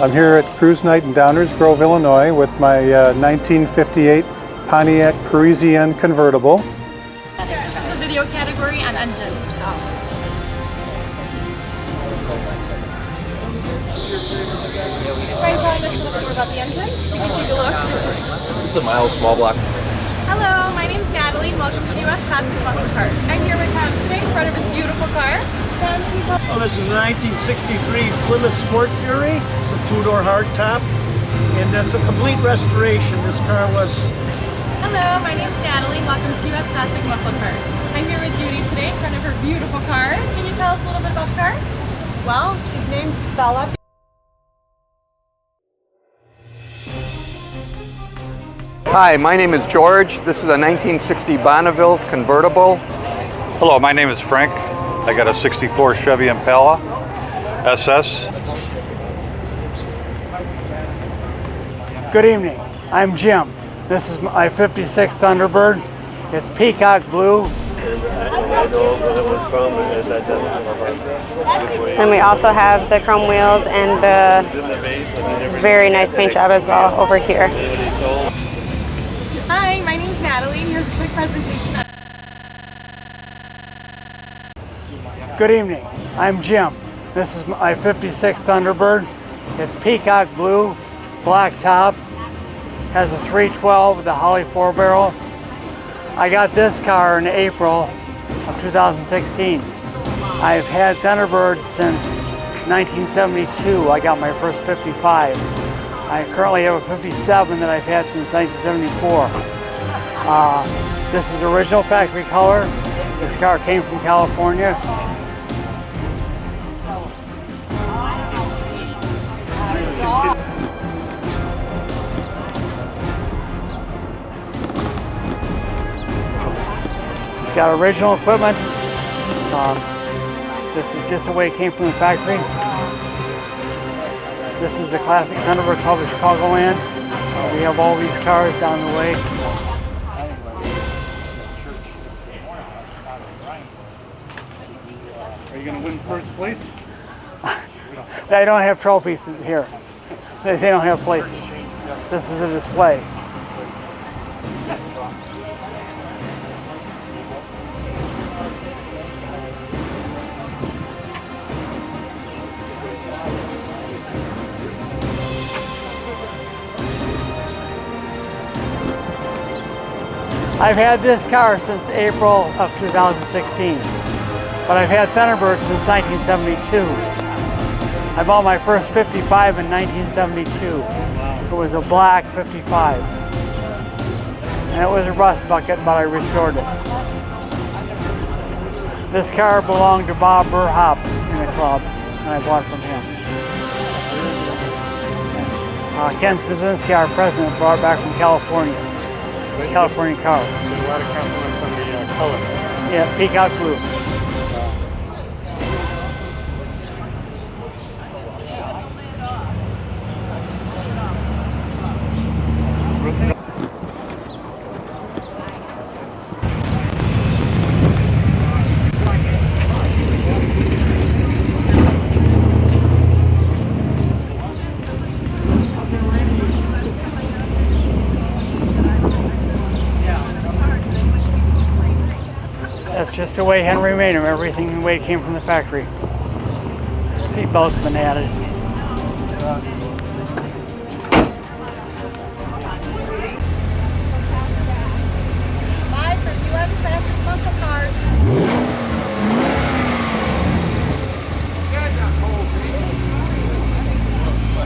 I'm here at Cruise Night in Downers Grove, Illinois with my 1958 Pontiac Parisienne convertible. This is a video category on engines. Brian, tell us a little bit more about the engine. We can take a look. It's a mild small block. Hello, my name is Natalie and welcome to USClassicMuscleCars. I'm here with Tom today in front of his beautiful car. Tom, can you tell us? Oh, this is a 1963 Plymouth Sport Fury. It's a two-door hardtop, and that's a complete restoration. This car was... Hello, my name is Natalie and welcome to USClassicMuscleCars. I'm here with Judy today in front of her beautiful car. Can you tell us a little bit about the car? Well, she's named Bella. Hi, my name is George. This is a 1960 Bonneville convertible. Hello, my name is Frank. I got a 64 Chevy Impala SS. Good evening. I'm Jim. This is my 56 Thunderbird. It's peacock blue. And we also have the chrome wheels and the very nice paint job as well over here. Hi, my name is Natalie and here's a quick presentation. Good evening. I'm Jim. This is my 56 Thunderbird. It's peacock blue, black top, has a 312 with a Holly 4-barrel. I got this car in April of 2016. I've had Thunderbird since 1972. I got my first 55. I currently have a 57 that I've had since 1974. This is original factory color. This car came from California. It's got original equipment. This is just the way it came from the factory. This is the classic Thunderbird Club of Chicagoland. We have all these cars down the way. Are you going to win first place? They don't have trophies here. They don't have places. This is a display. I've had this car since April of 2016, but I've had Thunderbird since 1972. I bought my first 55 in 1972. It was a black 55. And it was a rust bucket, but I restored it. This car belonged to Bob Burhop in the club, and I bought it from him. Ken Spazinski, our president, brought it back from California. It's a California car. A lot of compliments on the color. Yeah, peacock blue. That's just the way Henry made them, everything the way it came from the factory. Seat belts have been added.